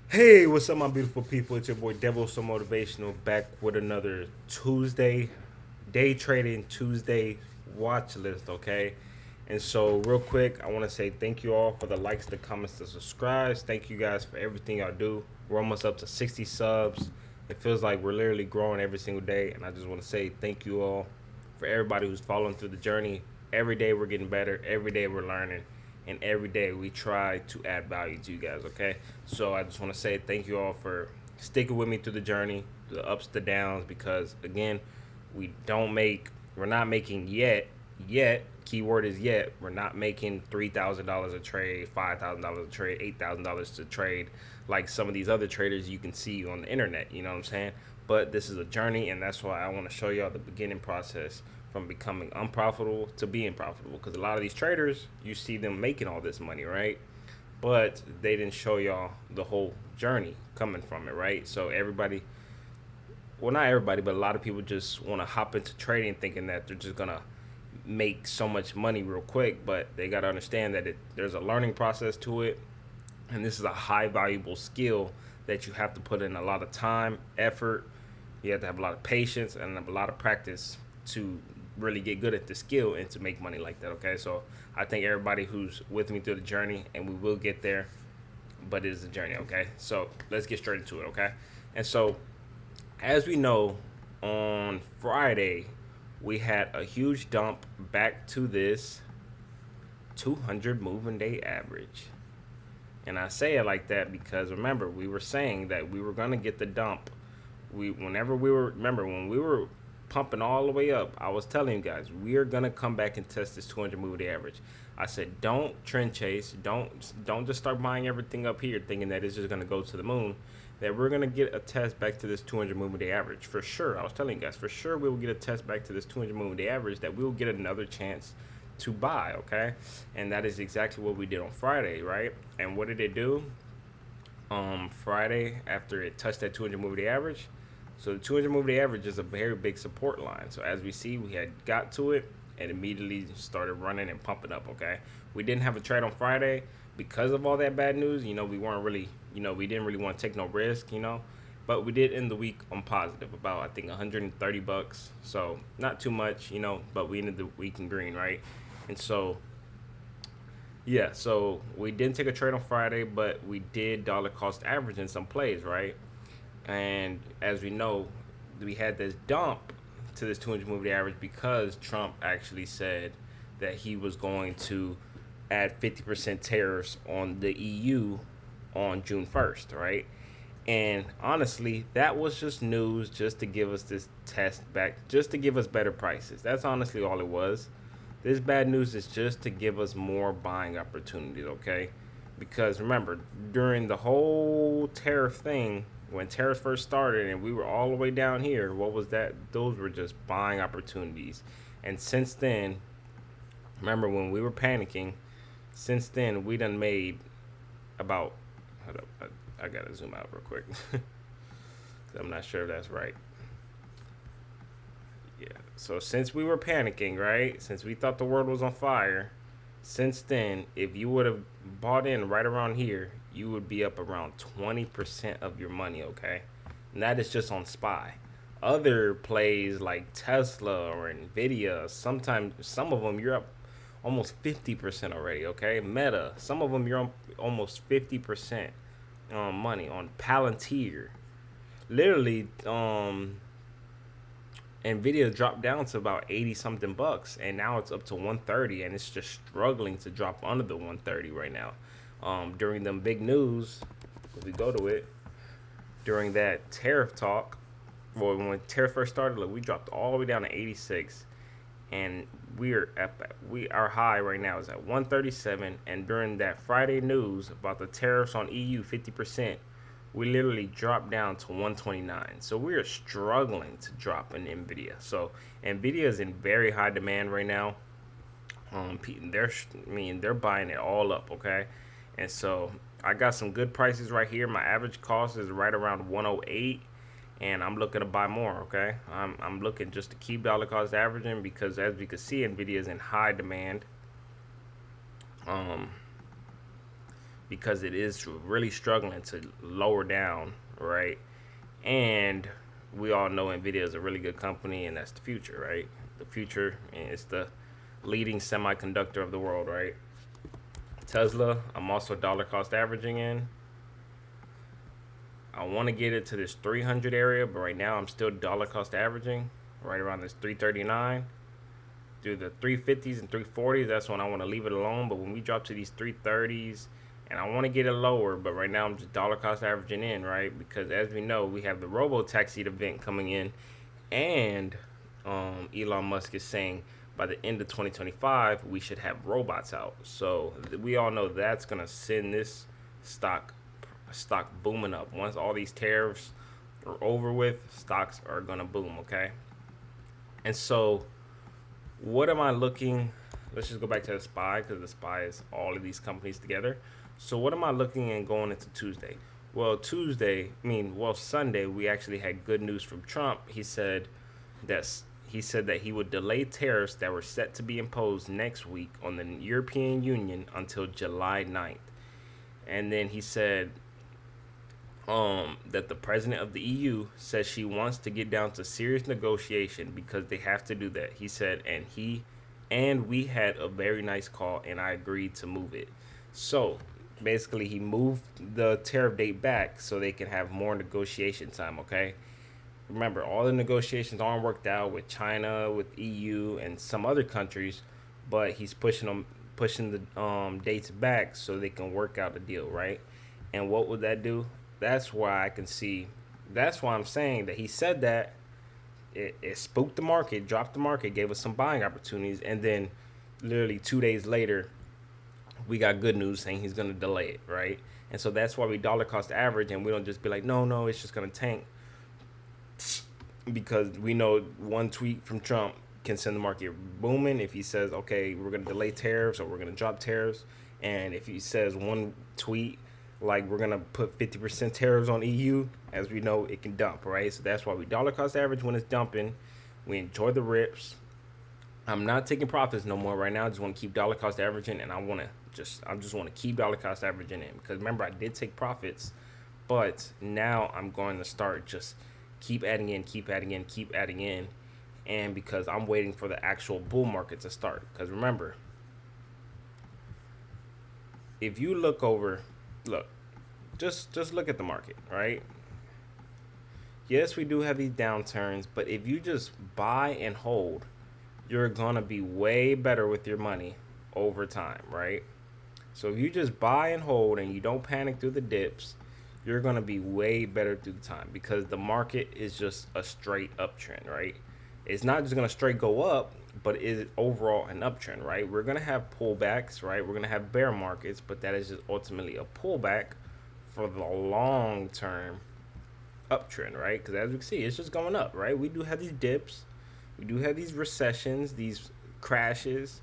Hey, what's up, my beautiful people? It's your boy Devo, so motivational, back with another Tuesday day trading Tuesday watch list. Okay, and so real quick, I want to say thank you all for the likes, the comments, the subscribes. Thank you guys for everything y'all do. We're almost up to 60 subs. It feels like we're literally growing every single day, and I just want to say thank you all for everybody who's following through the journey. Every day we're getting better. Every day we're learning, and every day we try to add value to you guys. Okay, so I just want to say thank you all for sticking with me through the journey, the ups, the downs, because again, we're not making yet. Keyword is yet. We're not making $3,000 a trade, $5,000 a trade, $8,000 to trade like some of these other traders you can see on the internet. You know what I'm saying? But this is a journey, and that's why I want to show y'all the beginning process from becoming unprofitable to being profitable. Because a lot of these traders, you see them making all this money, right? But they didn't show y'all the whole journey coming from it, right? So everybody, well, not everybody, but a lot of people just want to hop into trading thinking that they're just gonna make so much money real quick. But they gotta understand that there's a learning process to it, and this is a high valuable skill that you have to put in a lot of time, effort. You have to have a lot of patience and a lot of practice to really get good at the skill and to make money like that. Okay, so I thank everybody who's with me through the journey, and we will get there, but it is a journey. Okay, so let's get straight into it. Okay, and so as we know, on Friday, we had a huge dump back to this 200 moving day average. And I say it like that because remember, we were saying that we were going to get the dump. Remember, when we were pumping all the way up, I was telling you guys, we are going to come back and test this 200 moving day average. I said, don't trend chase. Don't just start buying everything up here thinking that it's just going to go to the moon. That we're going to get a test back to this 200 moving day average. For sure. I was telling you guys, for sure we will get a test back to this 200 moving day average, that we will get another chance to buy, okay? And that is exactly what we did on Friday, right? And what did it do? Friday, after it touched that 200 moving day average, so the 200 moving day average is a very big support line. So as we see, we had got to it and immediately started running and pumping up, okay? We didn't have a trade on Friday because of all that bad news. We weren't really, we didn't really want to take no risk, but we did end the week on positive, about I think 130 bucks. So not too much, but we ended the week in green, right? And so yeah, so we didn't take a trade on Friday, but we did dollar cost average in some plays, right? And as we know, we had this dump to this 200 moving average because Trump actually said that he was going to add 50% tariffs on the EU on June 1st, right? And honestly, that was just news just to give us this test back, just to give us better prices. That's honestly all it was. This bad news is just to give us more buying opportunities, okay? Because remember, during the whole tariff thing, when tariffs first started and we were all the way down here, what was that? Those were just buying opportunities. And since then, remember when we were panicking, since then we done made about, hold up, I gotta zoom out real quick. I'm not sure if that's right. Yeah. So since we were panicking, right? Since we thought the world was on fire, since then, if you would have bought in right around here, you would be up around 20% of your money, okay? And that is just on SPY. Other plays like Tesla or Nvidia, sometimes some of them you're up almost 50% already, okay? Meta, some of them you're on almost 50% on money on Palantir. Literally, Nvidia dropped down to about 80 something bucks, and now it's up to 130, and it's just struggling to drop under the 130 right now. During them big news, if we go to it, during that tariff talk, well, when tariff first started, look, we dropped all the way down to 86, and we our high right now is at 137. And during that Friday news about the tariffs on EU 50%, we literally dropped down to 129. So we are struggling to drop in Nvidia. So Nvidia is in very high demand right now. They're buying it all up, okay? And so I got some good prices right here. My average cost is right around 108, and I'm looking to buy more, okay? I'm looking just to keep dollar cost averaging because as we can see, Nvidia is in high demand. Um, because it is really struggling to lower down, right? And we all know Nvidia is a really good company, and that's the future, right? The future, and it's the leading semiconductor of the world, right? Tesla, I'm also dollar cost averaging in. I want to get it to this 300 area, but right now I'm still dollar cost averaging right around this 339. Through the 350s and 340s, that's when I want to leave it alone. But when we drop to these 330s, and I want to get it lower, but right now I'm just dollar cost averaging in, right? Because as we know, we have the robo taxi event coming in, and Elon Musk is saying by the end of 2025 we should have robots out. So we all know that's gonna send this stock stock booming up. Once all these tariffs are over with, stocks are gonna boom. Okay, and so what am I looking? Let's just go back to the SPY because the SPY is all of these companies together. So what am I looking at going into Tuesday? Well, Sunday we actually had good news from Trump. That he said that he would delay tariffs that were set to be imposed next week on the European Union until July 9th. And then he said that the president of the EU says she wants to get down to serious negotiation because they have to do that. He said, and we had a very nice call, and I agreed to move it. So basically, he moved the tariff date back so they can have more negotiation time. Okay. Remember, all the negotiations aren't worked out with China, with EU, and some other countries, but he's pushing the dates back so they can work out a deal, right? And what would that do? That's why I can see. That's why I'm saying that he said that it spooked the market, dropped the market, gave us some buying opportunities, and then literally 2 days later, we got good news saying he's going to delay it, right? And so that's why we dollar cost average, and we don't just be like, no, it's just going to tank, because we know one tweet from Trump can send the market booming if he says, okay, we're going to delay tariffs or we're going to drop tariffs. And if he says one tweet, like we're going to put 50% tariffs on EU, as we know, it can dump, right? So that's why we dollar cost average when it's dumping. We enjoy the rips. I'm not taking profits no more right now. I just want to keep dollar cost averaging, and I just want to keep dollar cost averaging in, because remember, I did take profits, but now I'm going to start just keep adding in, keep adding in, keep adding in, and because I'm waiting for the actual bull market to start. Because remember, if you look, just look at the market, right? Yes, we do have these downturns, but if you just buy and hold, you're gonna be way better with your money over time, right? So if you just buy and hold and you don't panic through the dips, you're gonna be way better through the time, because the market is just a straight uptrend, right? It's not just gonna straight go up, but it is overall an uptrend, right? We're gonna have pullbacks, right? We're gonna have bear markets, but that is just ultimately a pullback for the long term uptrend, right? Because as we can see, it's just going up, right? We do have these dips, we do have these recessions, these crashes,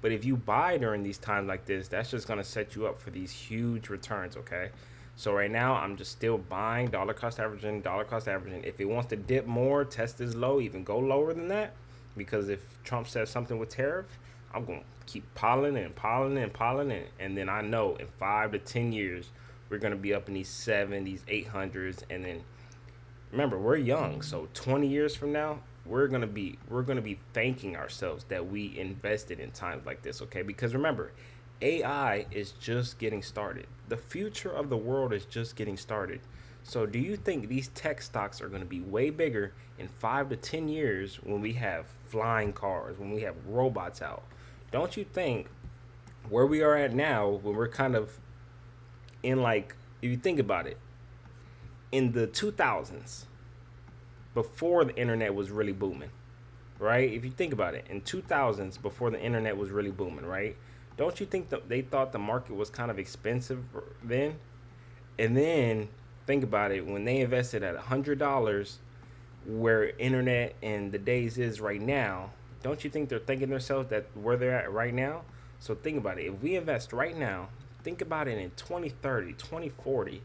but if you buy during these times like this, that's just gonna set you up for these huge returns, okay? So right now, I'm just still buying, dollar cost averaging, dollar cost averaging. If it wants to dip more, test this low, even go lower than that, because if Trump says something with tariff, I'm going to keep piling and piling and piling it. And then I know in 5 to 10 years, we're going to be up in these 7s, 800s. And then remember, we're young. So 20 years from now, we're going to be thanking ourselves that we invested in times like this, okay? Because remember, AI is just getting started. The future of the world is just getting started. So do you think these tech stocks are going to be way bigger in 5 to 10 years when we have flying cars, when we have robots out? Don't you think where we are at now, when we're kind of in, like, if you think about it, in the 2000s, before the internet was really booming, right? If you think about it, in 2000s, before the internet was really booming, right? Don't you think that they thought the market was kind of expensive then? And then think about it, when they invested at $100, where internet and the days is right now, don't you think they're thinking to themselves that where they're at right now? So think about it. If we invest right now, think about it in 2030, 2040,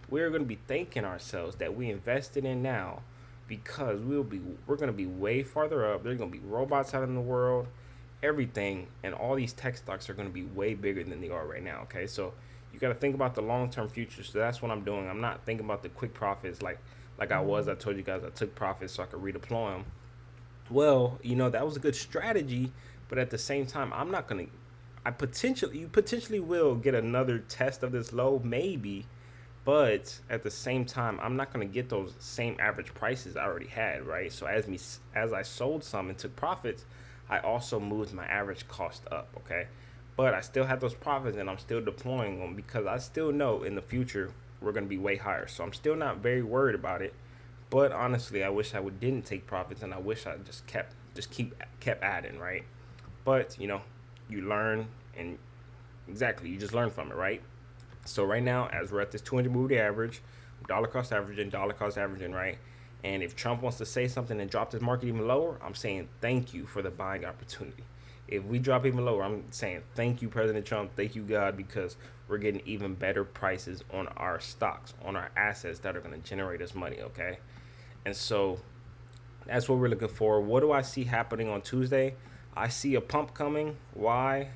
we're going to be thanking ourselves that we invested in now, because we're going to be way farther up. There's going to be robots out in the world, everything, and all these tech stocks are going to be way bigger than they are right now, okay? So you got to think about the long-term future. So that's what I'm doing. I'm not thinking about the quick profits like I was. I told you guys I took profits so I could redeploy them. Well, that was a good strategy, but at the same time, I'm not gonna. You potentially will get another test of this low, maybe, but at the same time, I'm not gonna get those same average prices I already had, right? So as I sold some and took profits, I also moved my average cost up, okay? But I still have those profits and I'm still deploying them because I still know in the future we're gonna be way higher. So I'm still not very worried about it. But honestly, I wish didn't take profits, and I wish I kept adding, right? But you learn, and exactly, you just learn from it, right? So right now, as we're at this 200 moving average, dollar cost averaging, right? And if Trump wants to say something and drop this market even lower, I'm saying thank you for the buying opportunity. If we drop even lower, I'm saying thank you, President Trump, thank you, God, because we're getting even better prices on our stocks, on our assets that are going to generate us money, okay? And so that's what we're looking for. What do I see happening on Tuesday? I see a pump coming. Why?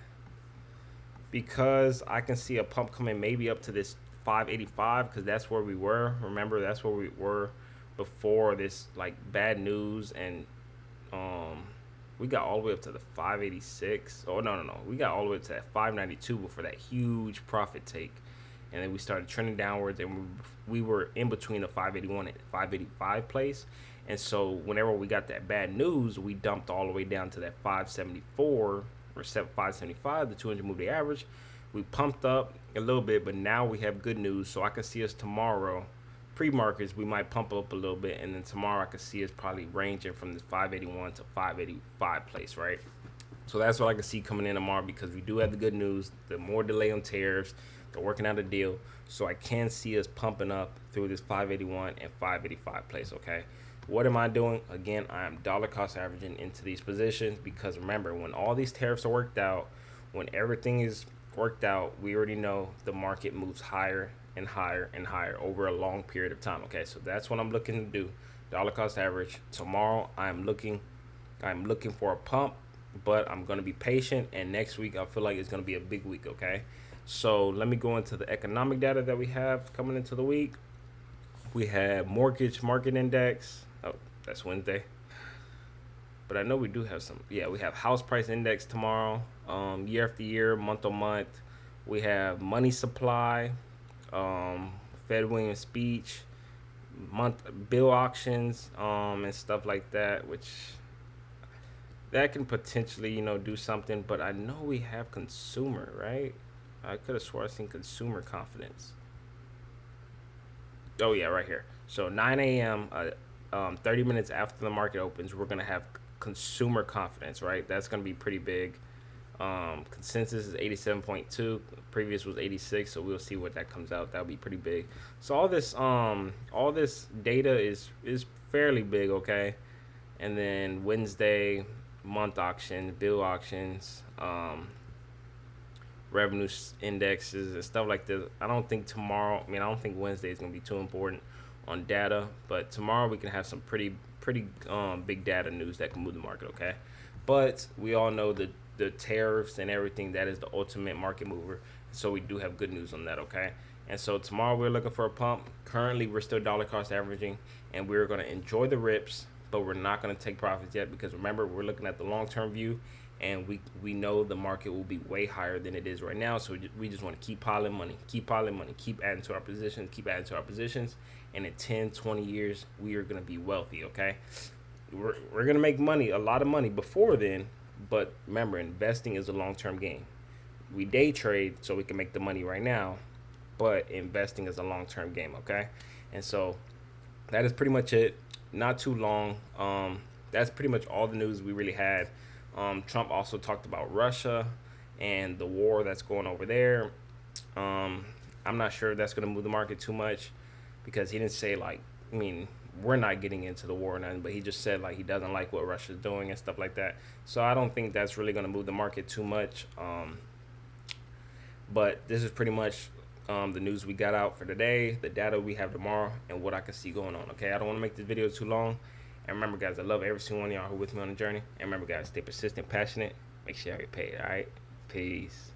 Because I can see a pump coming maybe up to this 585 because that's where we were. Remember, that's where we were before this like bad news, and we got all the way up to the 586. Oh no, we got all the way to that 592 before that huge profit take, and then we started trending downwards, and we were in between the 581 and 585 place. And so whenever we got that bad news, we dumped all the way down to that 574 or 575, the 200 moving average. We pumped up a little bit, but now we have good news. So I can see us tomorrow, pre-markets, we might pump up a little bit, and then tomorrow I can see us probably ranging from this 581 to 585 place, right? So that's what I can see coming in tomorrow because we do have the good news, the more delay on tariffs, they're working out a deal. So I can see us pumping up through this 581 and 585 place, okay? What am I doing? Again, I am dollar cost averaging into these positions because remember, when all these tariffs are worked out, when everything is worked out, we already know the market moves higher and higher and higher over a long period of time, okay? So that's what I'm looking to do, dollar cost average. Tomorrow, I'm looking for a pump, but I'm going to be patient, and next week I feel like it's going to be a big week, okay? So let me go into the economic data that we have coming into the week. We have mortgage market index. Oh, that's Wednesday. But I know we do have some. Yeah, we have house price index tomorrow. Year after year, month on month. We have money supply, Fed Williams speech, month bill auctions, and stuff like that, which that can potentially, do something. But I know we have consumer, right? I could have swore I seen consumer confidence. Oh yeah, right here. So 9 a.m. 30 minutes after the market opens, we're gonna have consumer confidence, right? That's gonna be pretty big. Consensus is 87.2. Previous was 86, so we'll see what that comes out. That'll be pretty big. So all this data is fairly big, okay? And then Wednesday, month auction, bill auctions, revenue indexes and stuff like this. I don't think Wednesday is going to be too important on data, but tomorrow we can have some pretty big data news that can move the market, okay? But we all know that the tariffs and everything, that is the ultimate market mover. So we do have good news on that, okay? And so tomorrow we're looking for a pump. Currently we're still dollar cost averaging, and we're going to enjoy the rips, but we're not going to take profits yet because remember, we're looking at the long-term view, and we know the market will be way higher than it is right now. So we just want to keep piling money, keep adding to our positions, and in 10, 20 years, we are going to be wealthy, okay? We're going to make money, a lot of money before then, but remember, investing is a long-term game. We day trade so we can make the money right now, but investing is a long-term game, okay? And so that is pretty much it. Not too long. That's pretty much all the news we really had. Trump also talked about Russia and the war that's going over there. I'm not sure if that's going to move the market too much because he didn't say we're not getting into the war or nothing, but he just said he doesn't like what Russia's doing and stuff like that. So I don't think that's really going to move the market too much. But this is pretty much the news we got out for today, the data we have tomorrow, and what I can see going on. Okay, I don't want to make this video too long. And remember, guys, I love every single one of y'all who are with me on the journey. And remember, guys, stay persistent, passionate. Make sure y'all get paid, all right? Peace.